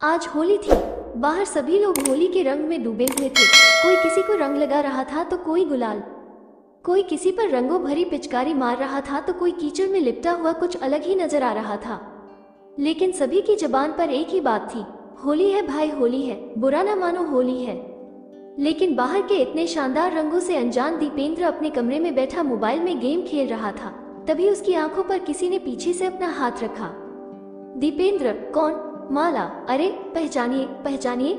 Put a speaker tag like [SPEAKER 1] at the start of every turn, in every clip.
[SPEAKER 1] आज होली थी। बाहर सभी लोग होली के रंग में डूबे हुए थे। कोई किसी को रंग लगा रहा था तो कोई गुलाल, कोई किसी पर रंगों भरी पिचकारी मार रहा था तो कोई कीचड़ में लिपटा हुआ कुछ अलग ही नजर आ रहा था। लेकिन सभी की जबान पर एक ही बात थी, होली है भाई, होली है, बुरा ना मानो, होली है। लेकिन बाहर के इतने शानदार रंगों से अनजान दीपेंद्र अपने कमरे में बैठा मोबाइल में गेम खेल रहा था। तभी उसकी आंखों पर किसी ने पीछे से अपना हाथ रखा। दीपेंद्र, कौन? माला। अरे पहचानिए पहचानिए।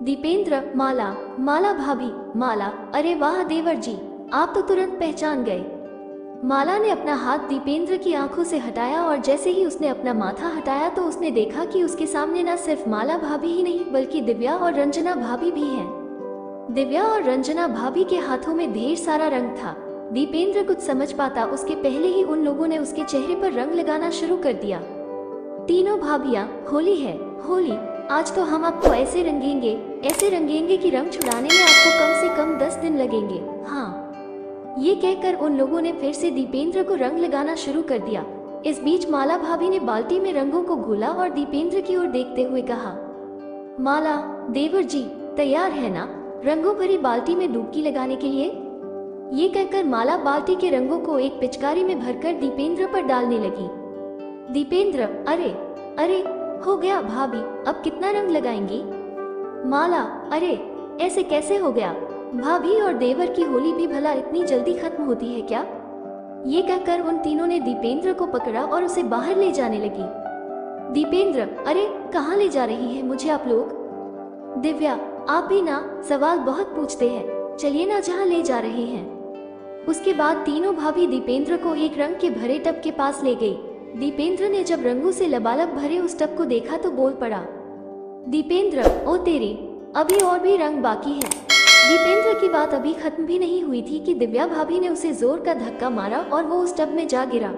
[SPEAKER 1] दीपेंद्र, माला, माला भाभी, माला। अरे वाह देवर जी, आप तो तुरंत पहचान गए। माला ने अपना हाथ दीपेंद्र की आंखों से हटाया और जैसे ही उसने अपना माथा हटाया तो उसने देखा कि उसके सामने न सिर्फ माला भाभी ही नहीं बल्कि दिव्या और रंजना भाभी भी हैं। दिव्या और रंजना भाभी के हाथों में ढेर सारा रंग था। दीपेंद्र कुछ समझ पाता उसके पहले ही उन लोगों ने उसके चेहरे पर रंग लगाना शुरू कर दिया। तीनों भाभियां, होली है, होली, आज तो हम आपको ऐसे रंगेंगे कि रंग छुड़ाने में आपको कम से कम 10 दिन लगेंगे। हाँ, ये कहकर उन लोगों ने फिर से दीपेंद्र को रंग लगाना शुरू कर दिया। इस बीच माला भाभी ने बाल्टी में रंगों को घोला और दीपेंद्र की ओर देखते हुए कहा, माला, देवर जी तैयार है ना रंगों भरी बाल्टी में डुबकी लगाने के लिए? ये कहकर माला बाल्टी के रंगों को एक पिचकारी में भरकर दीपेंद्र पर डालने लगी। दीपेंद्र, अरे अरे, हो गया भाभी, अब कितना रंग लगाएंगी? माला, अरे ऐसे कैसे हो गया? भाभी और देवर की होली भी भला इतनी जल्दी खत्म होती है क्या? ये कहकर उन तीनों ने दीपेंद्र को पकड़ा और उसे बाहर ले जाने लगी। दीपेंद्र, अरे कहाँ ले जा रही है मुझे आप लोग? दिव्या, आप भी ना सवाल बहुत पूछते हैं, चलिए ना जहाँ ले जा रहे हैं। उसके बाद तीनों भाभी दीपेंद्र को एक रंग के भरे टब के पास ले गई। दीपेंद्र ने जब रंगों से लबालब भरे उस टब को देखा तो बोल पड़ा, दीपेंद्र, ओ तेरी, अभी और भी रंग बाकी है। दीपेंद्र की बात अभी खत्म भी नहीं हुई थी कि दिव्या भाभी ने उसे जोर का धक्का मारा और वो उस टब में जा गिरा।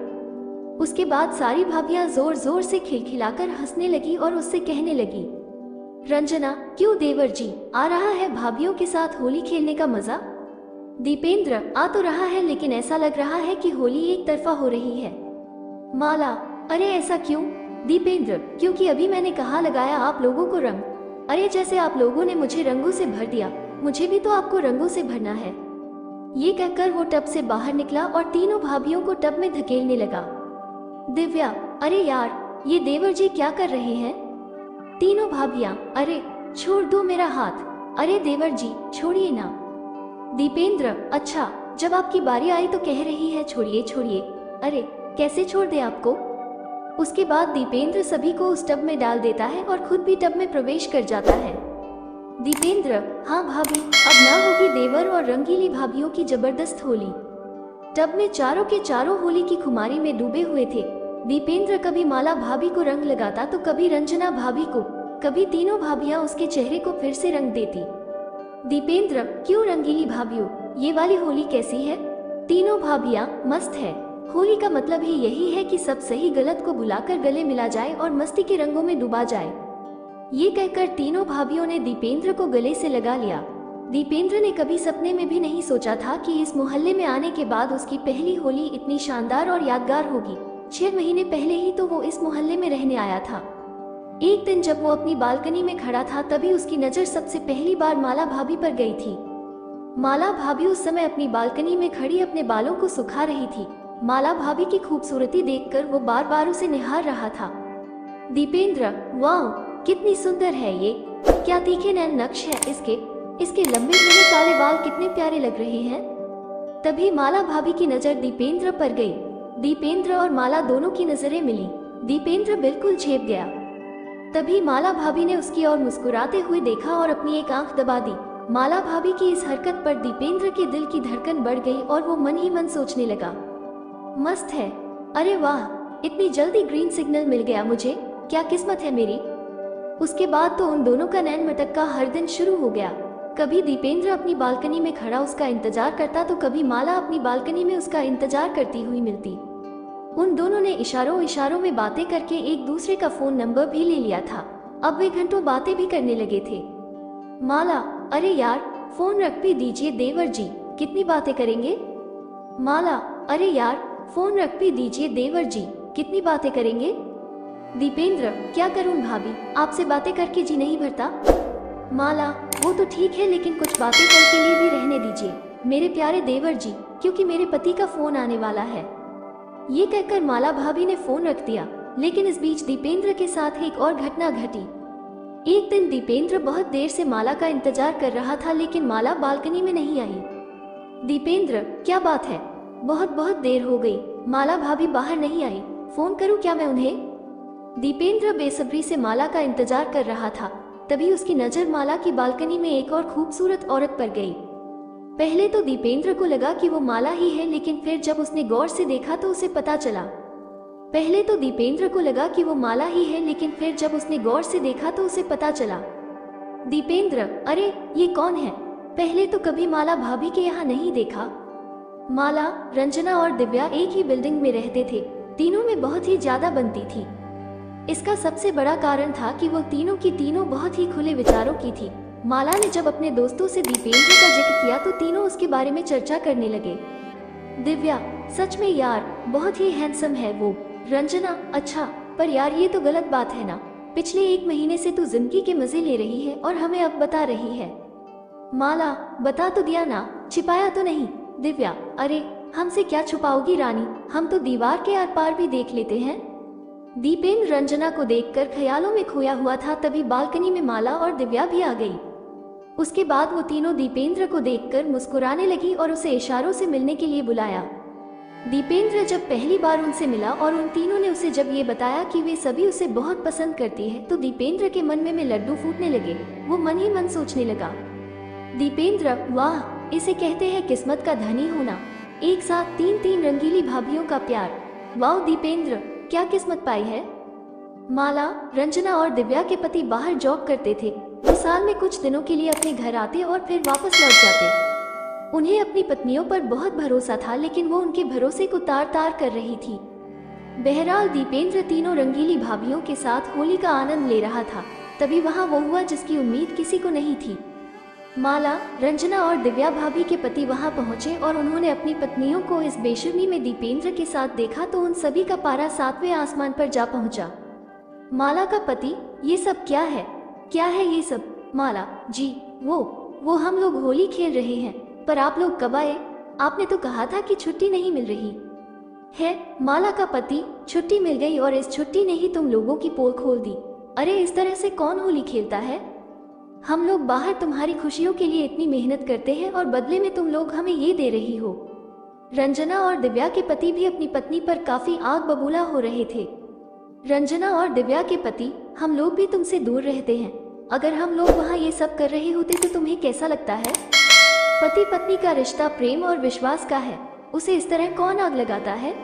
[SPEAKER 1] उसके बाद सारी भाभियां जोर जोर से खिलखिलाकर हंसने लगी और उससे कहने लगी, रंजना, क्यों देवर जी, आ रहा है भाभियों के साथ होली खेलने का मजा? दीपेंद्र, आ तो रहा है लेकिन ऐसा लग रहा है कि होली एक तरफा हो रही है। माला, अरे ऐसा क्यों? दीपेंद्र, क्योंकि अभी मैंने कहा लगाया आप लोगों को रंग। अरे जैसे आप लोगों ने मुझे रंगों से भर दिया, मुझे भी तो आपको रंगों से भरना है। ये कहकर वो टब से बाहर निकला और तीनों भाभियों को टब में धकेलने लगा। दिव्या, अरे यार, ये देवर जी क्या कर रहे हैं? तीनों भाभियां, अरे छोड़ दो मेरा हाथ, अरे देवर जी छोड़िए ना। दीपेंद्र, अच्छा जब आपकी बारी आई तो कह रही है छोड़िए छोड़िए, अरे कैसे छोड़ दे आपको? उसके बाद दीपेंद्र सभी को उस टब में डाल देता है और खुद भी टब में प्रवेश कर जाता है। दीपेंद्र, हाँ भाभी, अब ना होगी देवर और रंगीली भाभियों की जबरदस्त होली। टब में चारों के चारों होली की खुमारी में डूबे हुए थे। दीपेंद्र कभी माला भाभी को रंग लगाता तो कभी रंजना भाभी को, कभी तीनों भाभियां उसके चेहरे को फिर से रंग देती। दीपेंद्र, क्यों रंगीली भाभियों, ये वाली होली कैसी है? तीनों भाभियां, मस्त है। होली का मतलब ही यही है कि सब सही गलत को भुलाकर गले मिला जाए और मस्ती के रंगों में डूबा जाए। ये कहकर तीनों भाभियों ने दीपेंद्र को गले से लगा लिया। दीपेंद्र ने कभी सपने में भी नहीं सोचा था कि इस मोहल्ले में आने के बाद उसकी पहली होली इतनी शानदार और यादगार होगी। 6 महीने पहले ही तो वो इस मोहल्ले में रहने आया था। एक दिन जब वो अपनी बालकनी में खड़ा था तभी उसकी नजर सबसे पहली बार माला भाभी पर गई थी। माला भाभी उस समय अपनी बालकनी में खड़ी अपने बालों को सुखा रही थी। माला भाभी की खूबसूरती देखकर वो बार बार उसे निहार रहा था। दीपेंद्र, वाह कितनी सुंदर है ये, क्या तीखे नैन नक्श है इसके लंबे घने काले बाल कितने प्यारे लग रहे हैं। तभी माला भाभी की नजर दीपेंद्र पर गई। दीपेंद्र और माला दोनों की नजरें मिली। दीपेंद्र बिल्कुल झेप गया। तभी माला भाभी ने उसकी ओर मुस्कुराते हुए देखा और अपनी एक आंख दबा दी। माला भाभी की इस हरकत पर दीपेंद्र के दिल की धड़कन बढ़ गई और वो मन ही मन सोचने लगा, मस्त है, अरे वाह, इतनी जल्दी ग्रीन सिग्नल मिल गया मुझे, क्या किस्मत है मेरी। उसके बाद तो उन दोनों का नैन मटक्का हर दिन शुरू हो गया। कभी दीपेंद्र अपनी बालकनी में खड़ा उसका इंतजार करता तो कभी माला अपनी बालकनी में उसका इंतजार करती हुई मिलती। उन दोनों ने इशारों इशारों में बातें करके एक दूसरे का फोन नंबर भी ले लिया था। अब वे घंटों बातें भी करने लगे थे। माला, अरे यार फोन रख भी दीजिए देवर जी, कितनी बातें करेंगे। माला, अरे यार फोन रख भी दीजिए देवर जी, कितनी बातें करेंगे। दीपेंद्र, क्या करूं भाभी, आपसे बातें करके जी नहीं भरता। माला, वो तो ठीक है लेकिन कुछ बातें कल के लिए भी रहने दीजिए मेरे प्यारे देवर जी, क्योंकि मेरे पति का फोन आने वाला है। ये कहकर माला भाभी ने फोन रख दिया। लेकिन इस बीच दीपेंद्र के साथ एक और घटना घटी। एक दिन दीपेंद्र बहुत देर से माला का इंतजार कर रहा था, लेकिन माला बालकनी में नहीं आई। दीपेंद्र, क्या बात है, बहुत बहुत देर हो गई, माला भाभी बाहर नहीं आई, फोन करूं क्या मैं उन्हें? दीपेंद्र बेसब्री से माला का इंतजार कर रहा था। तभी उसकी नजर माला की बालकनी में एक और खूबसूरत औरत पर गई। पहले तो दीपेंद्र को लगा कि वो माला ही है, लेकिन फिर जब उसने गौर से देखा तो उसे पता चला। पहले तो दीपेंद्र को लगा कि वो माला ही है, लेकिन फिर जब उसने गौर से देखा तो उसे पता चला। दीपेंद्र, अरे ये कौन है? पहले तो कभी माला भाभी के यहाँ नहीं देखा। माला, रंजना और दिव्या एक ही बिल्डिंग में रहते थे। तीनों में बहुत ही ज्यादा बनती थी। इसका सबसे बड़ा कारण था कि वो तीनों की तीनों बहुत ही खुले विचारों की थी। माला ने जब अपने दोस्तों से दीपेंद्र का जिक्र किया तो तीनों उसके बारे में चर्चा करने लगे। दिव्या, सच में यार बहुत ही हैंडसम है वो। रंजना, अच्छा पर यार ये तो गलत बात है ना, पिछले 1 महीने से तू जिंदगी के मजे ले रही है और हमें अब बता रही है। माला, बता तो दिया ना, छिपाया तो नहीं। दिव्या, अरे हमसे क्या छुपाओगी रानी, हम तो दीवार के आर पार भी देख लेते हैं। दीपेंद्र रंजना को देखकर ख्यालों में खोया हुआ था। तभी बालकनी में माला और दिव्या भी आ गई। उसके बाद वो तीनों दीपेंद्र को देखकर मुस्कुराने लगी और उसे इशारों से मिलने के लिए बुलाया। दीपेंद्र जब पहली बार उनसे मिला और उन तीनों ने उसे जब ये बताया कि वे सभी उसे बहुत पसंद करती है, तो दीपेंद्र के मन में लड्डू फूटने लगे। वो मन ही मन सोचने लगा, दीपेंद्र, वाह, इसे कहते हैं किस्मत का धनी होना। एक साथ 3 रंगीली भाभीियों का प्यार। वाह दीपेंद्र, क्या किस्मत पाई है। माला, रंजना और दिव्या के पति बाहर जॉब करते थे। वो साल में कुछ दिनों के लिए अपने घर आते और फिर वापस लौट जाते। उन्हें अपनी पत्नियों पर बहुत भरोसा था, लेकिन वो उनके भरोसे को तार तार कर रही थी। बहरहाल दीपेंद्र तीनों रंगीली भाभीियों के साथ होली का आनंद ले रहा था। तभी वहां वो हुआ जिसकी उम्मीद किसी को नहीं थी। माला, रंजना और दिव्या भाभी के पति वहां पहुंचे और उन्होंने अपनी पत्नियों को इस बेशर्मी में दीपेंद्र के साथ देखा तो उन सभी का पारा 7वें आसमान पर जा पहुंचा। माला का पति, ये सब क्या है, क्या है ये सब? माला जी, वो हम लोग होली खेल रहे हैं, पर आप लोग कब आए? आपने तो कहा था कि छुट्टी नहीं मिल रही है। माला का पति, छुट्टी मिल गई और इस छुट्टी ने ही तुम लोगों की पोल खोल दी। अरे इस तरह से कौन होली खेलता है? हम लोग बाहर तुम्हारी खुशियों के लिए इतनी मेहनत करते हैं और बदले में तुम लोग हमें ये दे रही हो। रंजना और दिव्या के पति भी अपनी पत्नी पर काफी आग बबूला हो रहे थे। रंजना और दिव्या के पति, हम लोग भी तुमसे दूर रहते हैं। अगर हम लोग वहाँ ये सब कर रहे होते तो तुम्हें कैसा लगता है? पति पत्नी का रिश्ता प्रेम और विश्वास का है, उसे इस तरह कौन आग लगाता है?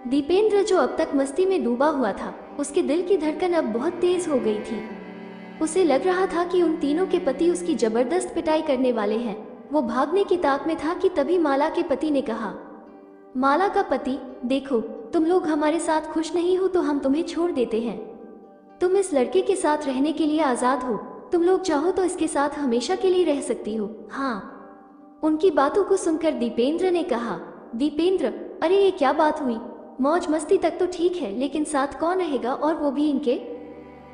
[SPEAKER 1] दीपेंद्र जो अब तक मस्ती में डूबा हुआ था, उसके दिल की धड़कन अब बहुत तेज हो गई थी। उसे लग रहा था कि उन तीनों के पति उसकी जबरदस्त पिटाई करने वाले हैं। वो भागने की ताक में था कि तभी माला के पति ने कहा, माला का पति, देखो तुम लोग हमारे साथ खुश नहीं हो तो हम तुम्हें छोड़ देते हैं। तुम इस लड़के के साथ रहने के लिए आजाद हो। तुम लोग चाहो तो इसके साथ हमेशा के लिए रह सकती हो। हाँ। उनकी बातों को सुनकर दीपेंद्र ने कहा, दीपेंद्र, अरे ये क्या बात हुई? मौज मस्ती तक तो ठीक है, लेकिन साथ कौन रहेगा, और वो भी इनके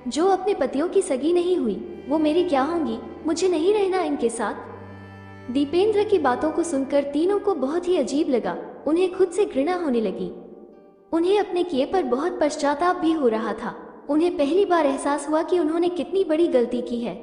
[SPEAKER 1] जो अपने पतियों की सगी नहीं हुई, वो मेरी क्या होंगी? मुझे नहीं रहना इनके साथ। दीपेंद्र की बातों को सुनकर तीनों को बहुत ही अजीब लगा। उन्हें खुद से घृणा होने लगी। उन्हें अपने किए पर बहुत पश्चाताप भी हो रहा था। उन्हें पहली बार एहसास हुआ कि उन्होंने कितनी बड़ी गलती की है।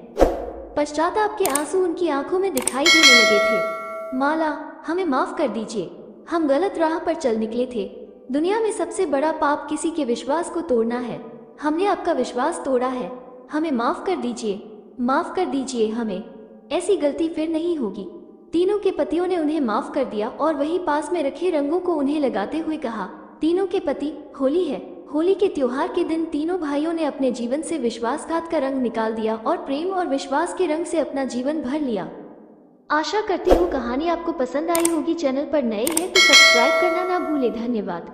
[SPEAKER 1] पश्चाताप के आंसू उनकी आंखों में दिखाई देने लगे थे। माला, हमें माफ कर दीजिए, हम गलत राह पर चल निकले थे। दुनिया में सबसे बड़ा पाप किसी के विश्वास को तोड़ना है। हमने आपका विश्वास तोड़ा है, हमें माफ कर दीजिए, माफ कर दीजिए, हमें ऐसी गलती फिर नहीं होगी। तीनों के पतियों ने उन्हें माफ कर दिया और वहीं पास में रखे रंगों को उन्हें लगाते हुए कहा, तीनों के पति, होली है। होली के त्योहार के दिन तीनों भाइयों ने अपने जीवन से विश्वासघात का रंग निकाल दिया और प्रेम और विश्वास के रंग से अपना जीवन भर लिया। आशा करती हूँ कहानी आपको पसंद आई होगी। चैनल पर नए हैं तो सब्सक्राइब करना ना भूले। धन्यवाद।